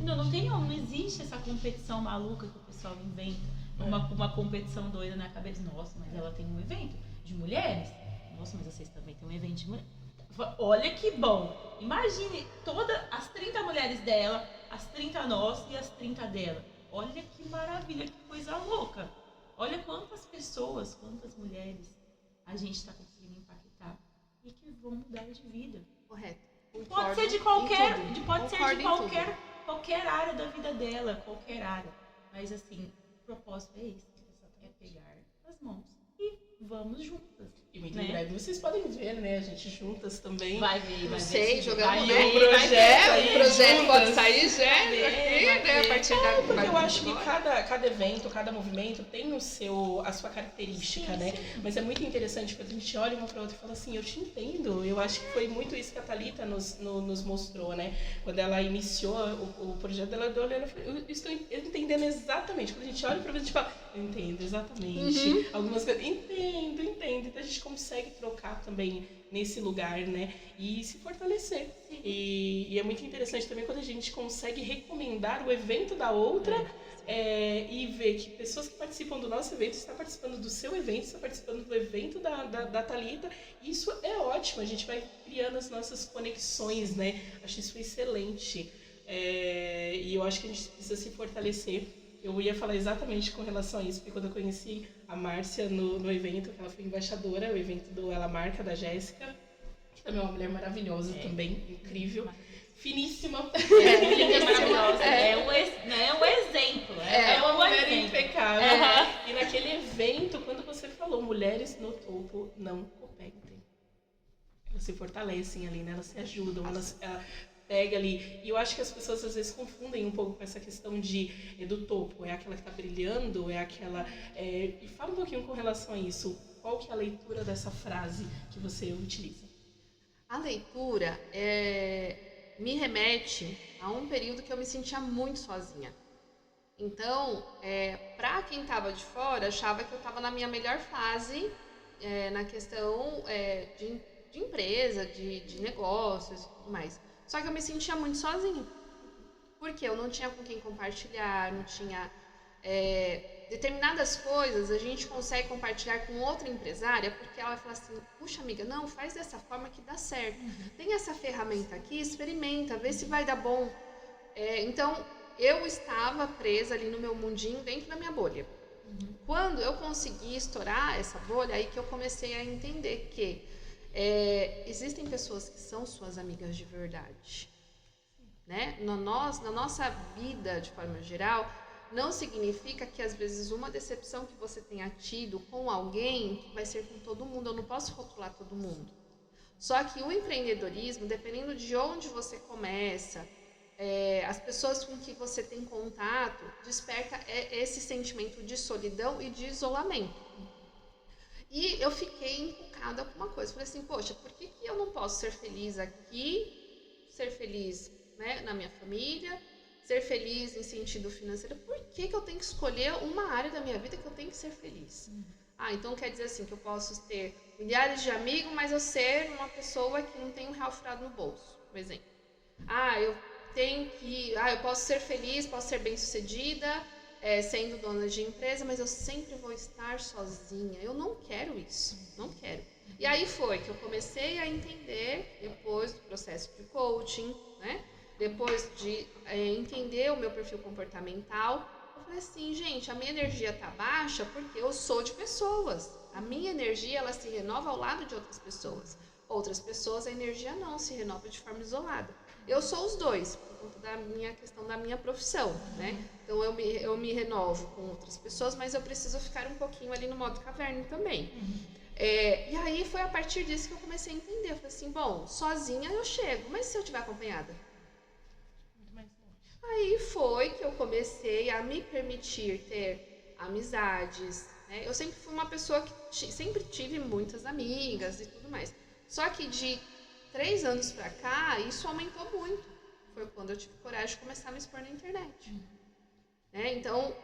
Não existe essa competição maluca que o pessoal inventa. Uma competição doida na cabeça. Nossa, mas ela tem um evento de mulheres. Nossa, mas vocês também têm um evento de mulheres. Olha que bom. Imagine todas as 30 mulheres dela, as 30 nós e as 30 dela. Olha que maravilha, que coisa louca. Olha quantas pessoas, quantas mulheres a gente está conseguindo impactar e que vão mudar de vida. Correto. Pode ser de qualquer área da vida dela, qualquer área. Mas assim, o propósito é esse, é pegar as mãos e vamos juntas. E muito em breve vocês podem ver, né? A gente juntas também. Vai ver, Não sei, jogando um projeto pode sair já aqui, né? A partir da. Porque eu acho que cada evento, cada movimento tem a sua característica, né? Mas é muito interessante quando a gente olha uma pra outra e fala assim, eu te entendo. Eu acho que foi muito isso que a Thalita nos mostrou, né? Quando ela iniciou o projeto dela, eu estou entendendo exatamente. Quando a gente olha pra você, a gente fala, eu entendo exatamente. Algumas coisas, entendo. Então a gente consegue trocar também nesse lugar, né? E se fortalecer. E é muito interessante também quando a gente consegue recomendar o evento da outra e ver que pessoas que participam do nosso evento estão participando do seu evento, estão participando do evento da Thalita. Isso é ótimo, a gente vai criando as nossas conexões, né? Acho isso excelente. E eu acho que a gente precisa se fortalecer. Eu ia falar exatamente com relação a isso, porque quando eu conheci a Márcia no evento, que ela foi embaixadora, o evento do Ela Marca, da Jéssica, que também é uma mulher maravilhosa também, incrível, finíssima. Linda, maravilhosa. É um exemplo. É uma mulher exemplo. impecável. E naquele evento, quando você falou, mulheres no topo não competem. Elas se fortalecem ali, né? Elas se ajudam, elas pega ali. E eu acho que as pessoas às vezes confundem um pouco com essa questão do topo. É aquela que está brilhando, é aquela... E fala um pouquinho com relação a isso. Qual que é a leitura dessa frase que você utiliza? A leitura me remete a um período que eu me sentia muito sozinha. Então, para quem estava de fora, achava que eu estava na minha melhor fase na questão de empresa, de negócios e tudo mais. Só que eu me sentia muito sozinha, porque eu não tinha com quem compartilhar, não tinha... determinadas coisas a gente consegue compartilhar com outra empresária, porque ela vai falar assim, puxa amiga, não, faz dessa forma que dá certo. Tem essa ferramenta aqui, experimenta, vê se vai dar bom. Então, eu estava presa ali no meu mundinho, dentro da minha bolha. Quando eu consegui estourar essa bolha, aí que eu comecei a entender que existem pessoas que são suas amigas de verdade, né? Na nossa vida, de forma geral, não significa que às vezes uma decepção que você tenha tido com alguém vai ser com todo mundo. Eu não posso rotular todo mundo. Só que o empreendedorismo, dependendo de onde você começa, as pessoas com que você tem contato, desperta esse sentimento de solidão e de isolamento. E eu fiquei encucada com uma coisa. Falei assim, poxa, por que eu não posso ser feliz aqui, ser feliz, né, na minha família, ser feliz em sentido financeiro? Por que eu tenho que escolher uma área da minha vida que eu tenho que ser feliz? Então quer dizer assim, que eu posso ter milhares de amigos, mas eu ser uma pessoa que não tem um real furado no bolso, por exemplo. Eu posso ser feliz, posso ser bem-sucedida, sendo dona de empresa, mas eu sempre vou estar sozinha. Eu não quero isso, não quero. E aí foi que eu comecei a entender, depois do processo de coaching, né? Depois de entender o meu perfil comportamental, eu falei assim, gente, a minha energia tá baixa porque eu sou de pessoas. A minha energia, ela se renova ao lado de outras pessoas. Outras pessoas, a energia não se renova de forma isolada. Eu sou os dois, por conta da minha questão da minha profissão, né? Então eu me renovo com outras pessoas, mas eu preciso ficar um pouquinho ali no modo caverna também. E aí foi a partir disso que eu comecei a entender. Eu falei assim, bom, sozinha eu chego, mas se eu estiver acompanhada? Aí foi que eu comecei a me permitir ter amizades, né? Eu sempre fui uma pessoa que sempre tive muitas amigas e tudo mais. Só que de 3 anos pra cá, isso aumentou muito. Foi quando eu tive coragem de começar a me expor na internet. Então,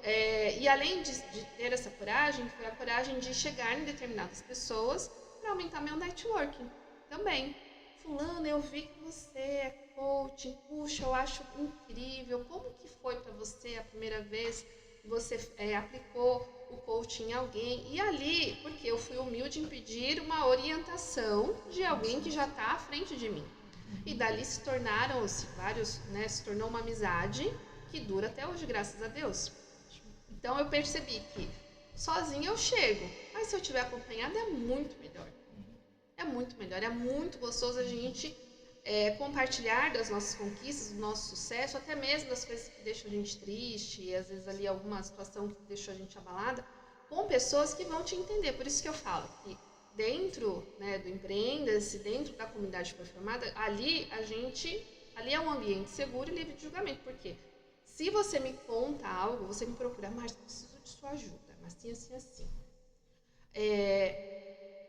e além de ter essa coragem, foi a coragem de chegar em determinadas pessoas para aumentar meu networking também. Fulano, eu vi que você é coaching, puxa, eu acho incrível. Como que foi para você a primeira vez que você aplicou o coaching em alguém? E ali, porque eu fui humilde em pedir uma orientação de alguém que já está à frente de mim. E dali se tornou uma amizade, que dura até hoje, graças a Deus. Então eu percebi que sozinha eu chego, mas se eu estiver acompanhada é muito melhor. É muito melhor, é muito gostoso a gente compartilhar das nossas conquistas, do nosso sucesso, até mesmo das coisas que deixam a gente triste, e às vezes ali alguma situação que deixou a gente abalada, com pessoas que vão te entender. Por isso que eu falo que dentro, né, do Empreenda-se, dentro da comunidade que foi formada, ali é um ambiente seguro e livre de julgamento. Porque se você me conta algo, você me procura, Márcia, preciso de sua ajuda, mas assim.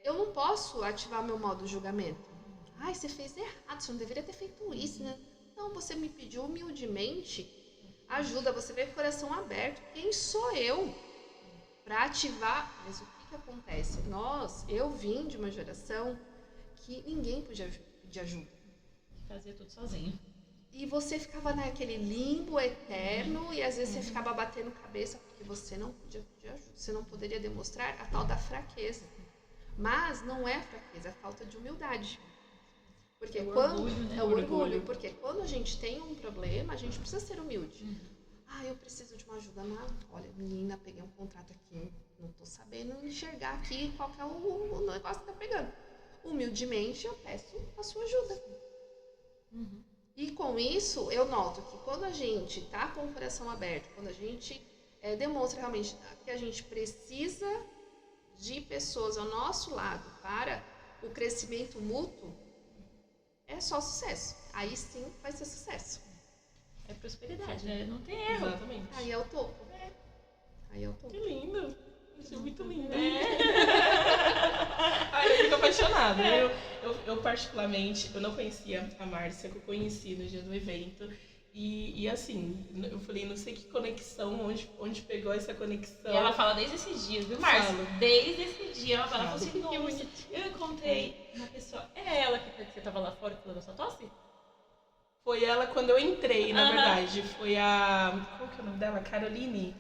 Eu não posso ativar meu modo de julgamento. Ai, você fez errado, você não deveria ter feito isso, né? Não, você me pediu humildemente ajuda, você veio com o coração aberto. Quem sou eu para ativar? Mas o que acontece? Eu vim de uma geração que ninguém podia pedir ajuda. Fazia tudo sozinho. E você ficava naquele limbo eterno e às vezes você ficava batendo cabeça porque você não podia pedir ajuda. Você não poderia demonstrar a tal da fraqueza. Mas não é fraqueza, é falta de humildade. Porque orgulho, né? É o orgulho. Porque quando a gente tem um problema, a gente precisa ser humilde. Eu preciso de uma ajuda. Olha, menina, peguei um contrato aqui, não tô sabendo enxergar aqui qual que é o negócio que tá pegando. Humildemente, eu peço a sua ajuda. E com isso, eu noto que quando a gente tá com o coração aberto, quando a gente demonstra realmente que a gente precisa de pessoas ao nosso lado para o crescimento mútuo, é só sucesso. Aí sim vai ser sucesso. É prosperidade, né? Não tem erro. Exatamente. Aí é o topo. Aí é o topo. Que lindo. Isso é muito lindo. Ai, eu fico apaixonada. Eu particularmente, eu não conhecia a Márcia, que eu conheci no dia do evento. E assim, eu falei, não sei que conexão, onde pegou essa conexão. E ela fala desde esses dias, viu, Márcia? Desde esse dia. Ela fala assim, Que nossa, eu encontrei uma pessoa. É ela que você tava lá fora que falou da sua tosse? Foi ela quando eu entrei, na verdade. Foi a... Qual que é o nome dela? Caroline.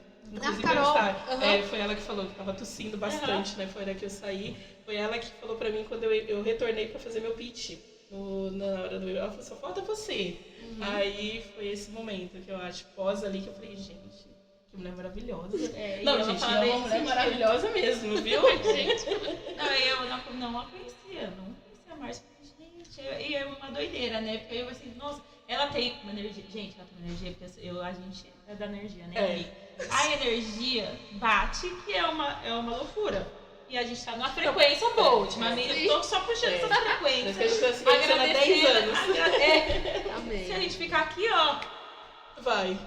Carol. Foi ela que falou que tava tossindo bastante, né? Foi a hora que eu saí. Foi ela que falou pra mim quando eu retornei pra fazer meu pitch. Na hora do... Ela falou, só falta você. Aí foi esse momento que eu acho, pós ali, que eu falei, gente, que mulher maravilhosa. Não, gente, ela é uma mulher maravilhosa mesmo, viu? Gente. Eu não a conhecia, não conhecia a Márcia. Gente, e é uma doideira, né? Porque eu assim, nossa, ela tem uma energia. Gente, ela tem uma energia, porque a gente é da energia, né? A energia bate, que é uma loucura. E a gente tá numa frequência boa. Ultimamente eu tô só puxando essa frequência. Agradecendo. Amém. Se a gente ficar aqui, ó. Vai.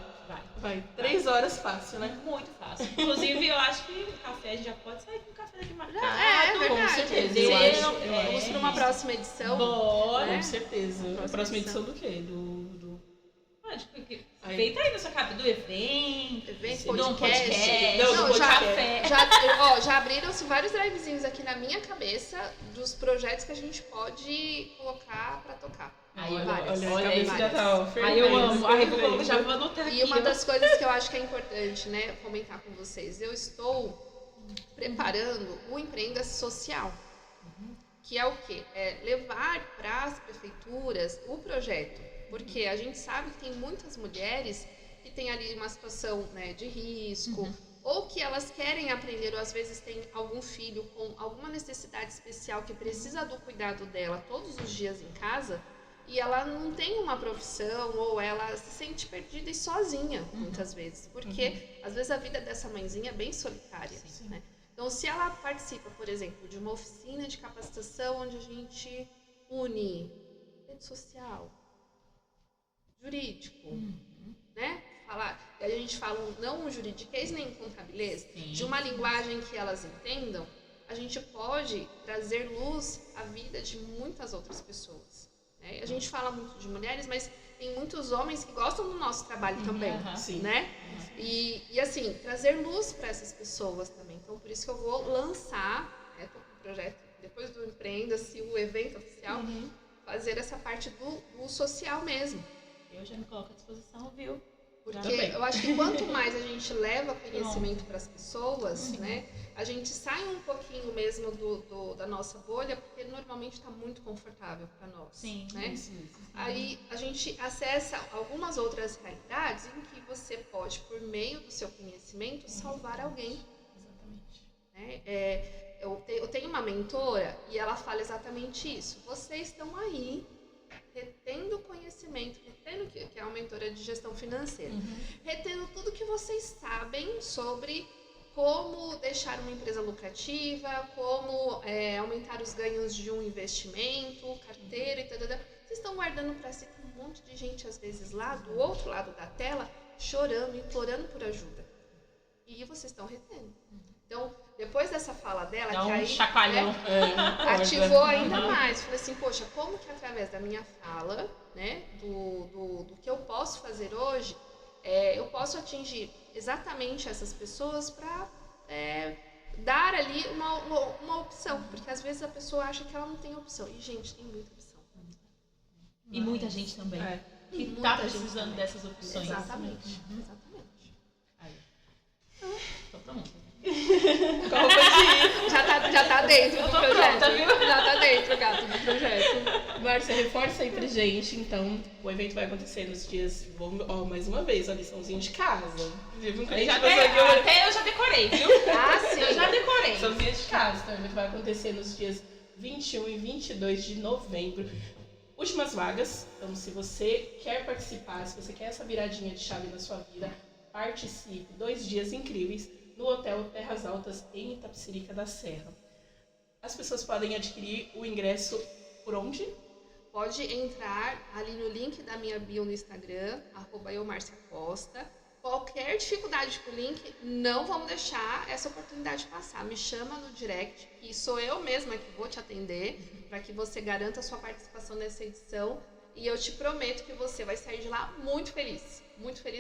3 horas fácil, né? Muito fácil. Inclusive, eu acho que o café, a gente já pode sair com o café daqui marcado. É verdade. Com certeza. Vamos para uma próxima edição. Bora. Com certeza. A próxima edição do quê? Feita aí na sua cabeça, do evento, podcast. Do café. Já abriram-se vários drivezinhos aqui na minha cabeça dos projetos que a gente pode colocar para tocar. Olha, a cabeça já tá fervendo. Aí eu amo. Aí eu já vou anotar aqui. E uma das coisas que eu acho que é importante, né, comentar com vocês, eu estou preparando o Empreenda-se Social. Que é o quê? É levar para as prefeituras o projeto. Porque a gente sabe que tem muitas mulheres que têm ali uma situação, né, de risco, ou que elas querem aprender, ou às vezes tem algum filho com alguma necessidade especial que precisa do cuidado dela todos os dias em casa, e ela não tem uma profissão, ou ela se sente perdida e sozinha, muitas vezes. Porque às vezes a vida dessa mãezinha é bem solitária, né? Então, se ela participa, por exemplo, de uma oficina de capacitação onde a gente une rede social, jurídico, né? A gente fala não um juridiquês nem um contabilês, de uma linguagem que elas entendam, a gente pode trazer luz à vida de muitas outras pessoas. Né? A gente fala muito de mulheres, mas tem muitos homens que gostam do nosso trabalho também, né? E assim, trazer luz para essas pessoas também. Então, por isso que eu vou lançar, tô com o projeto, depois do Empreenda-se, o evento oficial, fazer essa parte do social mesmo. Eu já me coloco à disposição, viu? Porque eu acho que quanto mais a gente leva conhecimento para as pessoas, né, a gente sai um pouquinho mesmo da nossa bolha, porque normalmente está muito confortável para nós. Né? Aí a gente acessa algumas outras realidades em que você pode, por meio do seu conhecimento, salvar alguém. Exatamente. Né? Eu tenho uma mentora e ela fala exatamente isso. Vocês estão aí retendo conhecimento, que é uma mentora de gestão financeira, retendo tudo que vocês sabem sobre como deixar uma empresa lucrativa, como aumentar os ganhos de um investimento, carteira e tal. Vocês estão guardando para si, tem um monte de gente, às vezes, lá do outro lado da tela, chorando, implorando por ajuda. E vocês estão retendo. Então, depois dessa fala dela, Dá que um aí chacoalhão. ativou ainda mais. Falei assim, poxa, como que através da minha fala, né, do que eu posso fazer hoje, eu posso atingir exatamente essas pessoas para dar ali uma opção. Porque às vezes a pessoa acha que ela não tem opção. E, gente, tem muita opção. E muita gente também. Que Muita tá gente precisando também. dessas opções. Exatamente. Aí. Tô pronta. Com a roupa de ir. Já tá dentro do tô projeto. pronta, viu? Já tá dentro, gato, do projeto. Márcia, reforça aí pra gente, então, o evento vai acontecer nos dias, mais uma vez, a liçãozinha de casa. Vive um cliente Até eu já decorei, viu? Ah, sim. Eu já decorei. liçãozinha de casa, então o evento vai acontecer nos dias 21 e 22 de novembro. Últimas vagas, então se você quer participar, se você quer essa viradinha de chave na sua vida, participe. 2 dias incríveis no Hotel Terras Altas, em Itapecerica da Serra. As pessoas podem adquirir o ingresso por onde? Pode entrar ali no link da minha bio no Instagram, @eumarciacosta. Qualquer dificuldade com o link, não vamos deixar essa oportunidade passar. Me chama no direct, que sou eu mesma que vou te atender, para que você garanta a sua participação nessa edição. E eu te prometo que você vai sair de lá muito feliz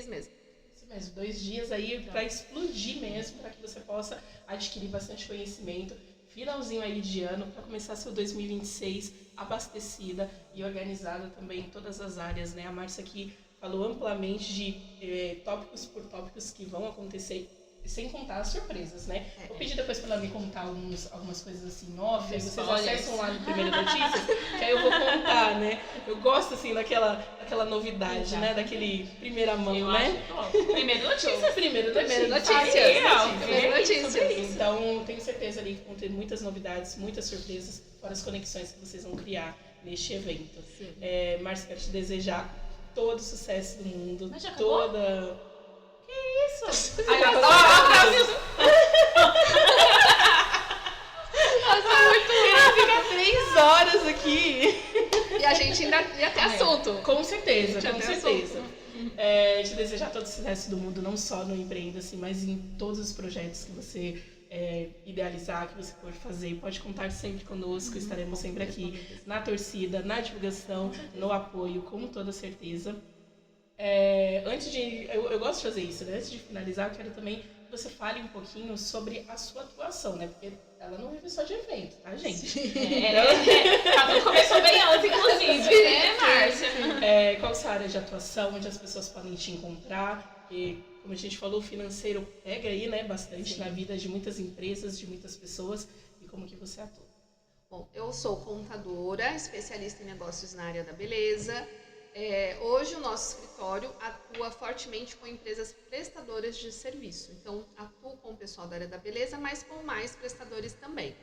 mesmo. Isso mesmo, 2 dias aí para explodir mesmo, para que você possa adquirir bastante conhecimento. Finalzinho aí de ano, para começar seu 2026 abastecida e organizada também em todas as áreas, né? A Márcia aqui falou amplamente de tópicos por tópicos que vão acontecer, sem contar as surpresas, né? Vou pedir depois para ela me contar algumas coisas assim, off, aí vocês acessam lá no Primeiro Notícias, que aí eu vou contar, né? Eu gosto, assim, daquela novidade, Exato. né? Daquele primeira mão, Eu né? acho top. Primeiro notícias. Primeiro Notícias. Então, tenho certeza ali que vão ter muitas novidades, muitas surpresas, fora as conexões que vocês vão criar neste evento. Márcia, quero te desejar todo o sucesso do mundo. Mas já acabou? Isso! Nossa, muito Fica 3 horas aqui. E a gente ainda ia ter assunto. Com certeza, Já com tem certeza. Te desejar todo o sucesso do mundo, não só no Empreenda, assim, mas em todos os projetos que você idealizar, que você pode fazer. Pode contar sempre conosco, estaremos sempre aqui na torcida, na divulgação, no apoio, com toda certeza. Antes de... Eu gosto de fazer isso, né? Antes de finalizar, eu quero também que você fale um pouquinho sobre a sua atuação, né? Porque ela não vive só de evento, tá, gente? Tudo começou bem antes, inclusive, né, Márcia? Qual é a sua área de atuação, onde as pessoas podem te encontrar? E, como a gente falou, o financeiro pega aí, né, bastante na vida de muitas empresas, de muitas pessoas. E como que você atua? Bom, eu sou contadora, especialista em negócios na área da beleza. Hoje o nosso escritório atua fortemente com empresas prestadoras de serviço. Então, atuo com o pessoal da área da beleza, mas com mais prestadores também.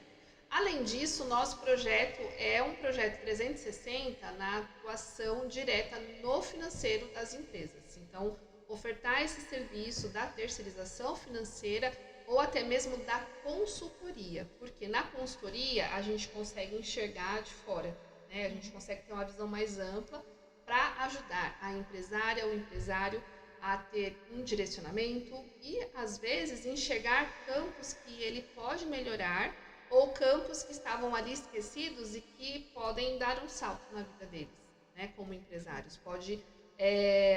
Além disso, o nosso projeto é um projeto 360 na atuação direta no financeiro das empresas. Então, ofertar esse serviço da terceirização financeira ou até mesmo da consultoria, porque na consultoria a gente consegue enxergar de fora, né? A gente consegue ter uma visão mais ampla para ajudar a empresária ou o empresário a ter um direcionamento e, às vezes, enxergar campos que ele pode melhorar ou campos que estavam ali esquecidos e que podem dar um salto na vida deles, né, como empresários.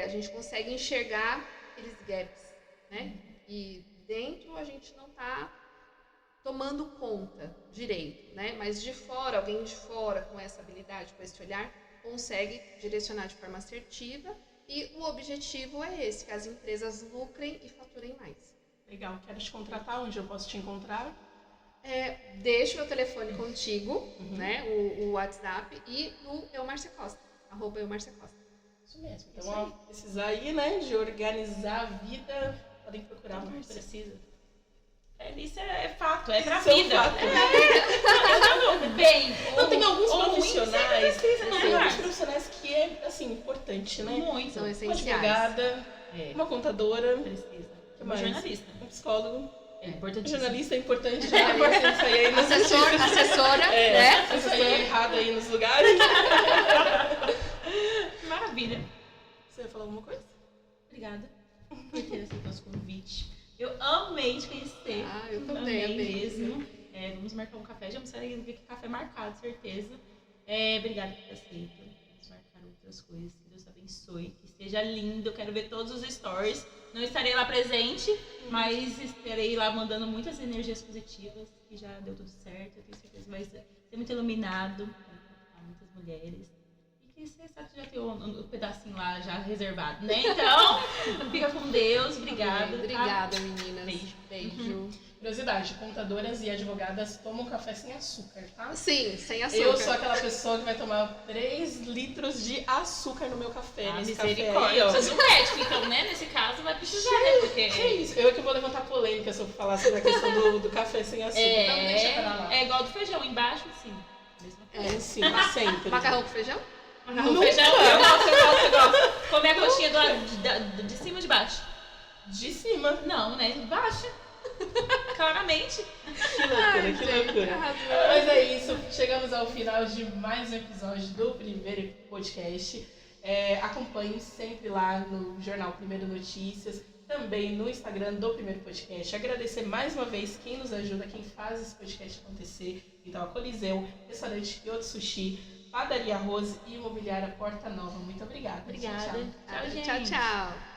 A gente consegue enxergar aqueles gaps, né, e dentro a gente não está tomando conta direito, né, mas de fora, alguém de fora com essa habilidade, com esse olhar, consegue direcionar de forma assertiva e o objetivo é esse, que as empresas lucrem e faturem mais. Legal, quero te contratar, onde eu posso te encontrar? Deixo meu telefone contigo, né, o WhatsApp e no @eumarciacosta. Isso mesmo. Então, Isso aí. ó, precisar aí, né, de organizar a vida, podem procurar a Não Márcia. precisa. Isso é fato, é pra Isso é um vida. fato. Bem. Não, tem alguns ou ruim, profissionais, sempre precisa, né, tem alguns Márcia? profissionais que é, assim, importante, né? Muito. São Uma essenciais. advogada, É, uma contadora, precisa. que Uma mais? jornalista. Um psicólogo. É Um importantíssimo. jornalista é importante demais, isso aí aí nos Assessora, É, né? isso aí é errado aí nos lugares. Maravilha. Você ia falar alguma coisa? Obrigada por ter aceito nosso convite. Eu amei te conhecer. Ah, eu também amei. mesmo. Vamos marcar um café. Já vamos sair do café marcado, certeza. Obrigada por ter aceito. Vamos marcar outras coisas. Que Deus abençoe. Que esteja lindo. Eu quero ver todos os stories. Não estarei lá presente, mas estarei lá mandando muitas energias positivas. Que já deu tudo certo. Eu tenho certeza que vai ser muito iluminado. Para muitas mulheres. E que você sabe que já tem um pedacinho lá já reservado, né? Então, fica com Deus. Obrigada. Obrigada, meninas. Beijo. Beijo. Curiosidade, contadoras e advogadas tomam café sem açúcar, tá? Sim, sem açúcar. Eu sou aquela pessoa que vai tomar 3 litros de açúcar no meu café. Nesse café aí, Misericórdia. ó. Precisa de um médico, então, né? Nesse caso, vai precisar, né? Porque Que isso? Eu que vou levantar polêmica se eu falar sobre a questão do café sem açúcar. Então deixa pra lá. é igual do feijão, embaixo, sim. Mesma coisa. Em cima, sempre. Macarrão com feijão? Macarrão, Nunca. feijão, eu gosto. Comer a coxinha de cima ou de baixo? De cima. Não, né? De baixo. Claramente. Que loucura, que loucura. Mas é isso, chegamos ao final de mais um episódio do primeiro podcast. Acompanhe sempre lá no Jornal Primeiro Notícias, também no Instagram do Primeiro Podcast. Agradecer mais uma vez quem nos ajuda, quem faz esse podcast acontecer. Então, a Coliseu, Restaurante Kyoto Sushi, Padaria Rose e Imobiliária Porta Nova. Muito obrigada. Obrigada. Tchau, tchau. Tchau, gente. Tchau, tchau.